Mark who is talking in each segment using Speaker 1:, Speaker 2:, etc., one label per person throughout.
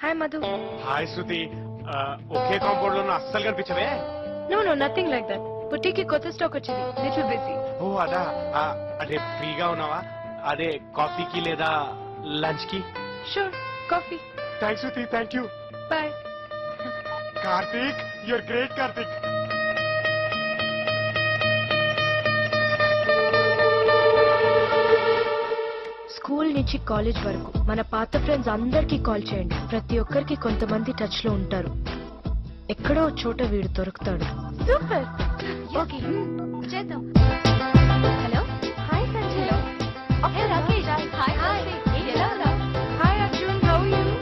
Speaker 1: Hi Madhu.
Speaker 2: Hi Shruti. ఒకే compound లో అస్సలు కనిపించవే.
Speaker 1: No nothing like that. బుట్టికి కొత్త స్టాక్ వచ్చింది, లిటిల్ బిజీ.
Speaker 2: ఓ అదా. అదే ఫ్రీగా ఉన్నావా? అదే కాఫీకి లేదా లంచ్ కి?
Speaker 1: Sure, coffee.
Speaker 2: Thanks Shruti, thank you.
Speaker 1: Bye.
Speaker 2: Karthik, you're great Karthik.
Speaker 1: School నుంచి కాలేజ్ వరకు మన పాత ఫ్రెండ్స్ అందరికీ కాల్ చేయండి. ప్రతి ఒక్కరికి కొంతమంది టచ్ లో ఉంటారు. ఎక్కడో చోట వీడు దొరుకుతాడు. సూపర్. ఓకే చేద్దాం. Hello, hi Sanjay. Hey Rakesh. Hi hi. ఎలా ఉన్నావు? Hi Arjun, how are you?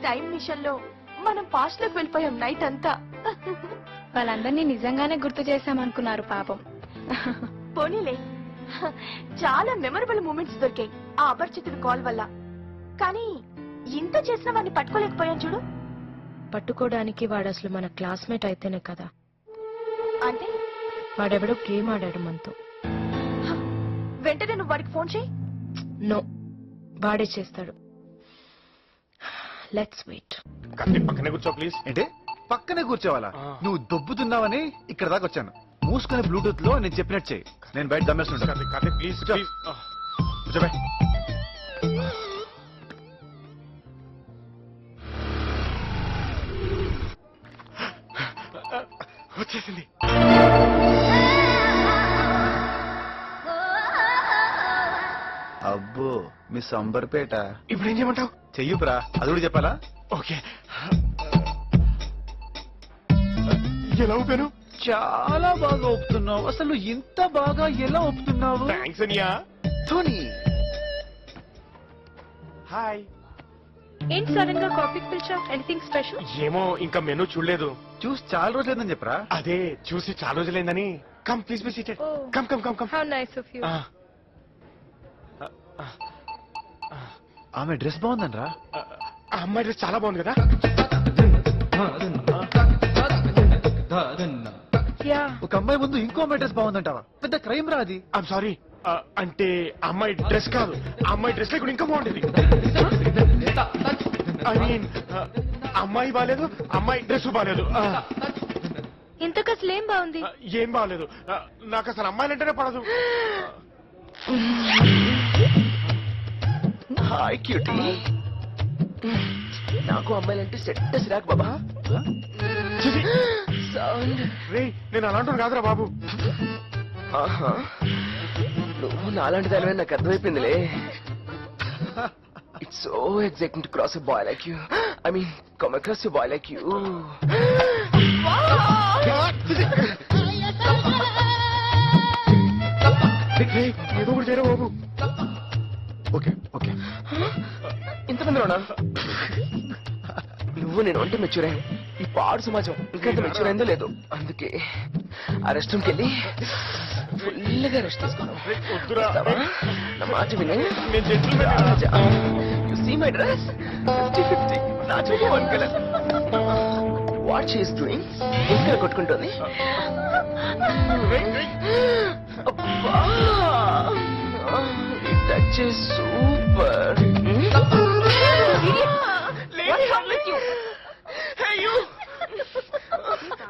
Speaker 3: Time machine లో మనం పాస్ట్ లోకి వెళ్ళిపోయాం నైట్ అంతా.
Speaker 1: వాళ్ళందరినీ నిజంగానే గుర్తు చేశామనుకున్నారు పాపం.
Speaker 3: పోనీలే, చాలా మెమరబుల్ మూమెంట్స్ దొరికాయి ఆ అపరిచితుడి కాల్ వల్ల. కానీ ఇంత చేసిన వాడిని పట్టుకోలేకపోయాం చూడు.
Speaker 1: పట్టుకోవడానికి వాడు అసలు మన క్లాస్మేట్ అయితేనే కదా.
Speaker 3: అంటే
Speaker 1: వాడెవడో గేమ్ ఆడాడు మనతో.
Speaker 3: వెంటనే నువ్వు వాడికి ఫోన్ చేయి.
Speaker 1: నో, వాడే చేస్తాడు. Let's wait.
Speaker 2: కార్తీక్ పక్కనే కూర్చో ప్లీజ్.
Speaker 4: ఏంటి పక్కనే కూర్చోవాలా? నువ్వు దొబ్బుతున్నావని ఇక్కడ దాకా వచ్చాను. మూసుకునే బ్లూటూత్ లో నేను చెప్పినట్టు చేయి. నేను బయట దమ్మేస్తుంటా.
Speaker 2: Karthik Karthik please please. వచ్చేసింది.
Speaker 4: అబ్బో మిస్ అంబర్పేట.
Speaker 2: ఇప్పుడు ఏం చేయమంటావు?
Speaker 4: చెయ్యుపురా, అది కూడా చెప్పాలా?
Speaker 2: ఓకే. ఎలా ఊపాను?
Speaker 4: చాలా బాగా ఒప్పుతున్నావు. అసలు ఇంత బాగా ఎలా ఒప్పుతున్నావు?
Speaker 2: థ్యాంక్స్ అనియా.
Speaker 4: ధోని.
Speaker 2: హాయ్.
Speaker 1: ఏంటి సడన్ గా కాఫీకి పిలిచావు? Anything special?
Speaker 2: ఏమో ఇంకా మెనూ చూడలేదు.
Speaker 4: చూసి చాలా రోజులేదని చెప్పరా?
Speaker 2: అదే చూసి చాలా రోజులైందని. Come please be seated. Come come come come.
Speaker 1: How nice of you.
Speaker 4: ఆమె డ్రెస్ బాగుందనరా?
Speaker 2: ఆ అమ్మాయి డ్రెస్ చాలా బాగుంది కదా.
Speaker 1: యా.
Speaker 4: ఒక అమ్మాయి ముందు ఇంకో అమ్మాయి డ్రెస్ బాగుందంటావా? పెద్ద క్రైమ్ రా అది.
Speaker 2: I'm sorry. అంటే అమ్మాయి డ్రెస్ కాదు, అమ్మాయి డ్రెస్ లేకుండా ఇంకా బాగుండేది. ఐ మీన్ అమ్మాయి బాగాలేదు, అమ్మాయి డ్రెస్ బాగాలేదు.
Speaker 1: ఇంతకు అసలు ఏం బాగుంది?
Speaker 2: ఏం బాగాలేదు. నాకు అసలు అమ్మాయిలంటేనే పడదు.
Speaker 5: Hi cutie. నాకు అమ్మాయిలంటే సెట్ సిరాక్ బాబా. సౌండ్
Speaker 2: రే, నేను అలాంటి కాదురా బాబు.
Speaker 5: ఆహా, నువ్వు నాలాంటి దానివే నాకు అర్థమైపోయిందిలే. It's so exciting to cross a boy like you. I mean come across a boy like you.
Speaker 2: ఏదో ఒకటి చేయరా బాబు.
Speaker 4: Okay okay.
Speaker 5: ఇంతమంది రానా? నువ్వు నేను అంటే మెచ్యూర్ అయ్యాను. ఈ పాడు సమాజం ఇంకంత మెచ్యూర్ అయిందో లేదు. అందుకే ఆ రెస్టారెంట్కి వెళ్ళి ఫుల్గా రెస్ట్ తీసుకున్నావు. నా మాట వినే. You see my dress 50-50. Natural one colour. What she is doing? ఇంకా కొట్టుకుంటుంది. అబ్బా, ఈ touch is super.
Speaker 3: What's wrong with you?
Speaker 5: Hey you!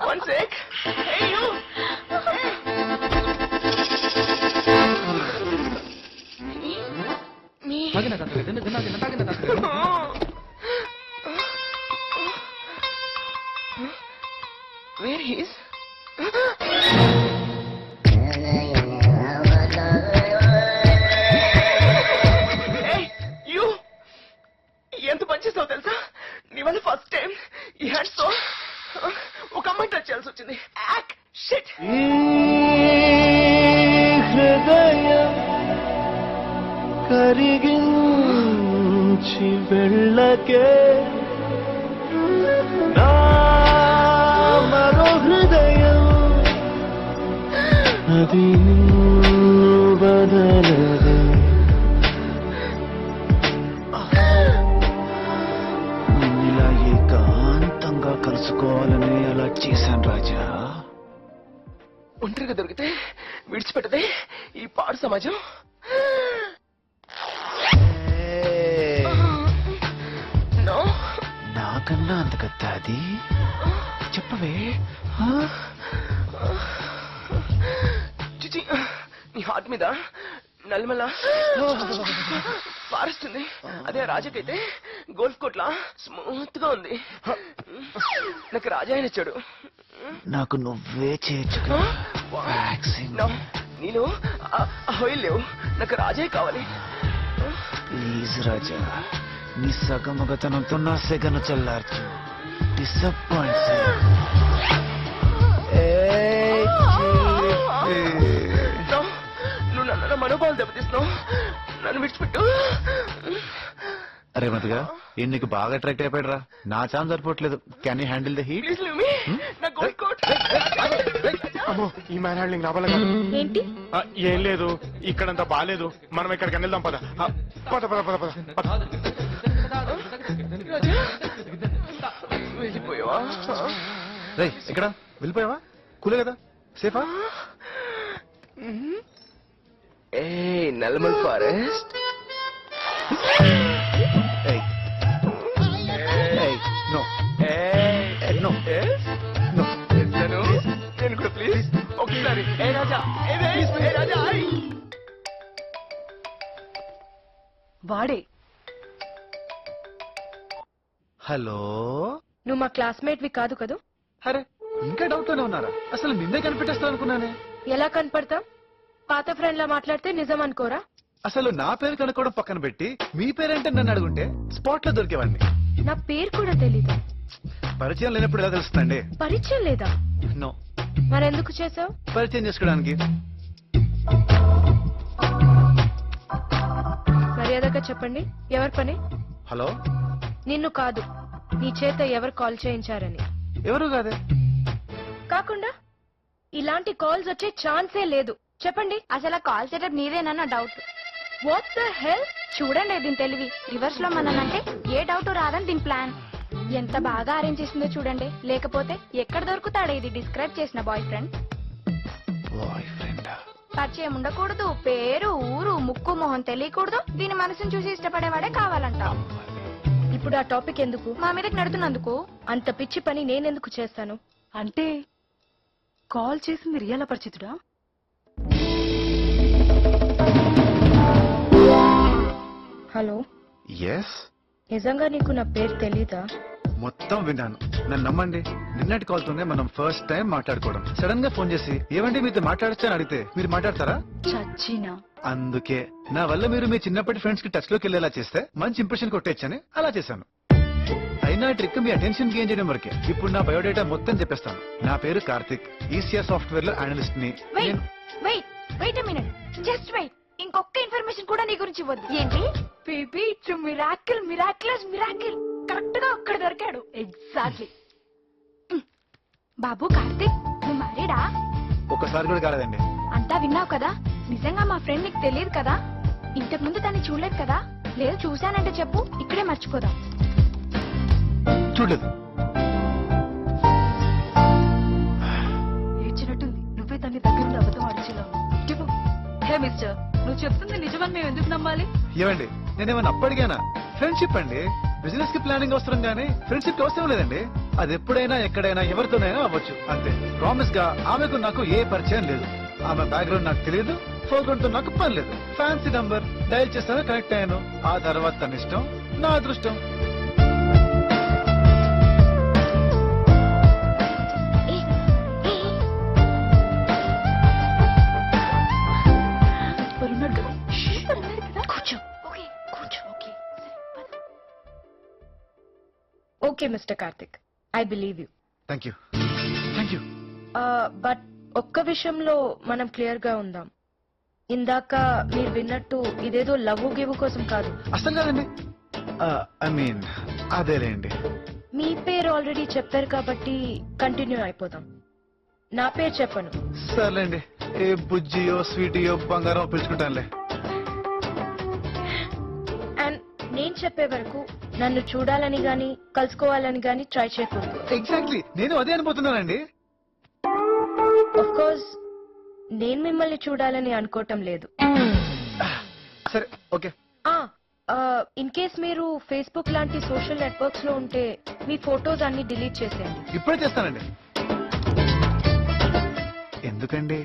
Speaker 5: One sec. Hey you! Me? Where he is? Hey you! ఎంత పని చేస్తావు తెలుసా? నీ వల్ల ఫస్ట్ టైం ఈ హ్యాండ్స్ తో ఒక అమ్మాయి టచ్ చేయాల్సి వచ్చింది. యాక్ షిట్.
Speaker 6: హృదయం కరిగించి వెళ్ళకే నా మరో హృదయం అది బదలదే. ఇలా
Speaker 4: ఏకాంతంగా కలుసుకోవాలని అలా చేశాను రాజా.
Speaker 5: ఒంటరిగా దొరికితే విడిచిపెట్టదే ఈ పాడు సమాజం. నో,
Speaker 4: నాకన్నా అంత కదా అది చెప్పవే.
Speaker 5: చిచి, నీ హార్ట్ మీద నల్లమల్ల ఫారెస్ట్ ఉంది. అదే రాజకైతే గోల్ఫ్ కోట్లా స్మూత్ గా ఉంది. నాకు రాజా ఆయన ఇచ్చాడు.
Speaker 4: నాకు నువ్వే చేయొచ్చు.
Speaker 5: No, నేను ఆయిల్ లేవు, నాకు రాజే కావాలి.
Speaker 4: ప్లీజ్ రాజా, నీ సగమగతనంతో నా సెగను చల్లార్చు. డిసప్పాయింట్.
Speaker 5: No, నువ్వు నన్ను మనోభావాలు దెబ్బతీస్తున్నావు. నన్ను విడిచిపెట్టు.
Speaker 4: అరే మతిగా ఏం నీకు బాగా అట్రాక్ట్ అయిపోయాడు రా. నా ఛాన్స్ సరిపోవట్లేదు. Can you handle the heat?
Speaker 5: Please leave me. నా గోల్డ్ కోట్.
Speaker 2: అమ్మో, ఈ మ్యాన్ హ్యాండ్లింగ్ నా వల్ల కాదు.
Speaker 1: ఏంటి?
Speaker 2: ఏం లేదు, ఇక్కడంతా బాగాలేదు. మనం ఎక్కడికి వెళ్దాం. పద పద పద పద పద పద.
Speaker 5: రాజా, వెళ్ళిపోయావా?
Speaker 4: రే ఇక్కడ వెళ్ళిపోయావా? కూలే కదా, సేఫా?
Speaker 5: ఏ నల్లమల్ ఫారెస్ట్.
Speaker 4: నో
Speaker 5: నో, నేను కూడా ప్లీజ్ ఒకసారి. ఏ రాజా, ఏ రాజా.
Speaker 3: వాడే.
Speaker 4: హలో.
Speaker 1: నువ్వు మా క్లాస్మేట్ వి కాదు కదూ?
Speaker 4: అరే ఇంకా డౌట్ లోనే ఉన్నారా? అసలు నిన్నే కనిపెట్టేస్తా అనుకున్నానే.
Speaker 1: ఎలా కనపడతాం? పాత ఫ్రెండ్ లా మాట్లాడితే నిజం అనుకోరా?
Speaker 4: అసలు నా పేరు కనుక్కోవడం పక్కన పెట్టి మీ పేరేంటే నన్ను అడుగుంటే స్పాట్ లో దొరికేవాడిని.
Speaker 1: నా పేరు కూడా తెలీదు.
Speaker 4: పరిచయం లేనప్పుడు ఎలా తెలుస్తుందండి?
Speaker 1: పరిచయం లేదా?
Speaker 4: నో.
Speaker 1: మరెందుకు చేసావు?
Speaker 4: పరిచయం చేసుకోవడానికి.
Speaker 1: మర్యాదగా చెప్పండి, ఎవరి పని?
Speaker 4: హలో.
Speaker 1: నిన్ను కాదు, నీ చేత ఎవరు కాల్ చేయించారని.
Speaker 4: ఎవరు కాదే.
Speaker 1: కాకుండా ఇలాంటి కాల్స్ వచ్చే ఛాన్సే లేదు. చెప్పండి. అసలు కాల్ సెటప్ నీదేనన్న డౌట్. What the hell? చూడండి దీని తెలివి. రివర్స్ లో మననంటే ఏ డౌట్ రాదని దీని ప్లాన్. ఎంత బాగా అరేంజ్ చేసిందో చూడండి. లేకపోతే ఎక్కడ దొరుకుతాడు ఇది డిస్క్రైబ్ చేసిన బాయ్ ఫ్రెండ్?
Speaker 4: బాయ్ ఫ్రెండ్
Speaker 1: పరిచయం ఉండకూడదు, పేరు ఊరు ముక్కు మొహం తెలియకూడదు, దీని మనసును చూసి ఇష్టపడేవాడే కావాలంట. ఇప్పుడు ఆ టాపిక్ ఎందుకు? మా మీదకి నడుతున్నందుకు. అంత పిచ్చి పని నేనెందుకు చేస్తాను?
Speaker 3: అంటే కాల్ చేసింది రియల్ అపరిచితుడా?
Speaker 1: హలో.
Speaker 4: ఎస్.
Speaker 1: నిజంగా నీకు నా పేరు తెలీదా?
Speaker 4: మొత్తం విన్నాను, నన్ను నమ్మండి. నిన్నటి కాల్ తోనే మనం ఫస్ట్ టైం మాట్లాడుకోవడం. సడన్ గా ఫోన్ చేసి ఏమంటే మీతో మాట్లాడచ్చా అని అడిగితే మీరు మాట్లాడతారా?
Speaker 3: చచ్చినా.
Speaker 4: అందుకే నా వల్ల మీరు మీ చిన్నప్పటి ఫ్రెండ్స్ కి టచ్ లోకి వెళ్ళేలా చేస్తే మంచి ఇంప్రెషన్ కొట్టేచ్చని అలా చేశాను. అయినా ట్రిక్ మీ అటెన్షన్ గెయిన్ చేయడం వరకే. ఇప్పుడు నా బయోడేటా మొత్తం చెప్పేస్తాను. నా పేరు కార్తిక్, ఈసీఆర్ సాఫ్ట్వేర్ లో అనలిస్ట్ ని.
Speaker 1: Wait a minute, just wait. ఇంకొక ఇన్ఫర్మేషన్ కూడా నీ గురించి ఇవ్వద్దు. ఏంటి? Baby it's miracle, miraculous miracle. Correct గా ఒక్కడ దొరికాడు.
Speaker 3: ఎగ్జాక్ట్లీ.
Speaker 1: బాబు కార్తిక్, నువ్వు మ్యారీడా?
Speaker 4: ఒక్కసారి కూడా కాలేదండి.
Speaker 1: అంతా విన్నావు కదా? నిజంగా మా ఫ్రెండ్ నీకు తెలియదు కదా? ఇంతకు ముందు తను చూడలేదు కదా? లేదు చూశానంటే చెప్పు, ఇక్కడే మర్చిపోదాం.
Speaker 4: చూడలేదు.
Speaker 3: ఏడ్చినట్టుంది. నువ్వే తన్ని దగ్గర అబద్ధం అడిచేలా. హే మిస్టర్, నువ్వు చెప్తుంది నిజమని మేము ఎందుకు నమ్మాలి?
Speaker 4: ఏమండి, నేనేమన్నా అప్పటికేనా? ఫ్రెండ్షిప్ అండి. బిజినెస్ కి ప్లానింగ్ అవసరం గానీ ఫ్రెండ్షిప్ కి అవసరం లేదండి. అది ఎప్పుడైనా ఎక్కడైనా ఎవరితోనైనా అవ్వచ్చు అంతే. ప్రామిస్ గా ఆమెకు నాకు ఏ పరిచయం లేదు. ఆమె బ్యాక్గ్రౌండ్ నాకు తెలియదు, ఫోర్గ్రౌండ్ తో నాకు పని లేదు. ఫ్యాన్సీ నంబర్ డయల్ చేస్తాను, కనెక్ట్ అయ్యాను. ఆ తర్వాత తన ఇష్టం, నా అదృష్టం.
Speaker 1: Okay mister Karthik, I believe you.
Speaker 4: Thank you. Thank you.
Speaker 1: But ఒక్క విషయంలో మనం క్లియర్ గా ఉందాం. ఇందాక మీరు విన్నట్టు ఇదేదో లవ్ గివ్ కోసం కాదు.
Speaker 4: అసలు కాదండి. ఐ మీన్ అదేలేండి.
Speaker 1: మీ పేరు ఆల్రెడీ చెప్పారు కాబట్టి కంటిన్యూ అయిపోదాం. నా పేరు చెప్పను.
Speaker 4: సర్లేండి, ఏ బుజ్జియో స్వీటియో బంగారం పిలుచుకుంటానులే.
Speaker 1: అండ్ నేను చెప్పే వరకు నన్ను చూడాలని గాని కలుసుకోవాలని గాని ట్రై చేయకూడదు.
Speaker 4: ఎగ్జాక్ట్లీ నేను అదే అనుకుంటున్నానండి.
Speaker 1: ఆఫ్ కోర్స్ నేను మిమ్మల్ని చూడాలని అనుకోవటం లేదు.
Speaker 4: సరే ఓకే.
Speaker 1: ఇన్ కేస్ మీరు ఫేస్బుక్ లాంటి సోషల్ నెట్వర్క్స్ లో ఉంటే మీ ఫొటోస్ అన్ని డిలీట్ చేసేయండి.
Speaker 4: ఇప్పుడే చేస్తానండి. ఎందుకండి?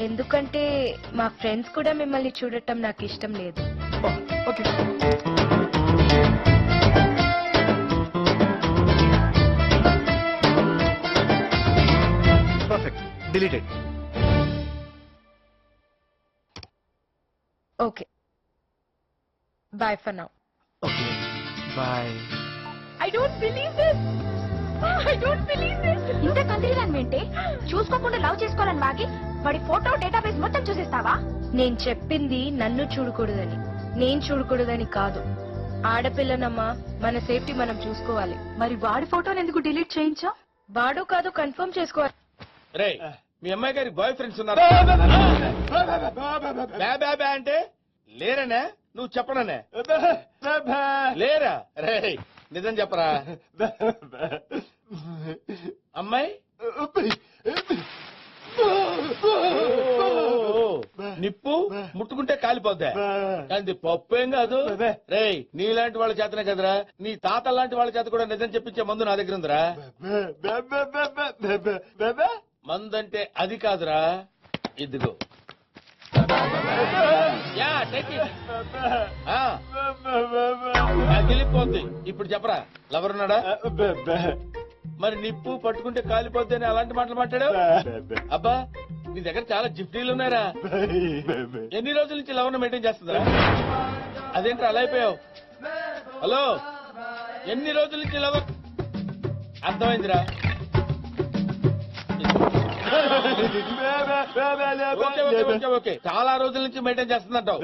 Speaker 1: ఎందుకంటే మా ఫ్రెండ్స్ కూడా మిమ్మల్ని చూడటం నాకు ఇష్టం లేదు.
Speaker 4: Okay. Perfect. Deleted.
Speaker 1: Okay bye for now.
Speaker 4: Okay bye.
Speaker 3: I don't believe this. I don't believe this. ఇంత కందిరాన్మేంటే చూసుకోకుండా లవ్ చేసుకోవాలని వాగి వాడి ఫోటో డేటాబేస్ మొత్తం చూసేస్తావా?
Speaker 1: నేను చెప్పింది నన్ను చూడకూడదని, నేను చూడకూడదని కాదు. ఆడపిల్లనమ్మా, మన సేఫ్టీ మనం చూసుకోవాలి.
Speaker 3: మరి వాడి ఫోటోని ఎందుకు డిలీట్ చేయించా?
Speaker 1: వాడు కాదు కన్ఫర్మ్ చేసుకోవాలి.
Speaker 7: రే మీ అమ్మాయి గారికి బాయ్ ఫ్రెండ్స్ ఉన్నారు? అంటే లేరనే? నువ్వు చెప్పననే? లేరా? రే నిజం చెప్పరా అమ్మాయి? నిప్పు ముట్టుకుంటే కాలిపోద్దా? అది పప్పు ఏం కాదు. రే నీలాంటి వాళ్ళ చేతనే కదరా, నీ తాత లాంటి వాళ్ళ చేత కూడా నిజం చెప్పించే మందు నా దగ్గర ఉందిరా. మందంటే అది కాదురా, ఇదిగో. Ya take it. తెలిపోద్ది. ఇప్పుడు చెప్పరా, లవర్ ఉన్నాడా? మరి నిప్పు పట్టుకుంటే కాలిపోద్ది అని అలాంటి మాటలు మాట్లాడావు? అబ్బా నీ దగ్గర చాలా జిఫ్టీలు ఉన్నారా? ఎన్ని రోజుల నుంచి లవర్ మెయింటైన్ చేస్తుందా? అదేంటి అలా అయిపోయావు? హలో, ఎన్ని రోజుల నుంచి లవర్? అర్థమైందిరా. ఓకే ఓకే ఓకే ఓకే, చాలా రోజుల నుంచి మెయింటైన్ చేస్తుందంటావు.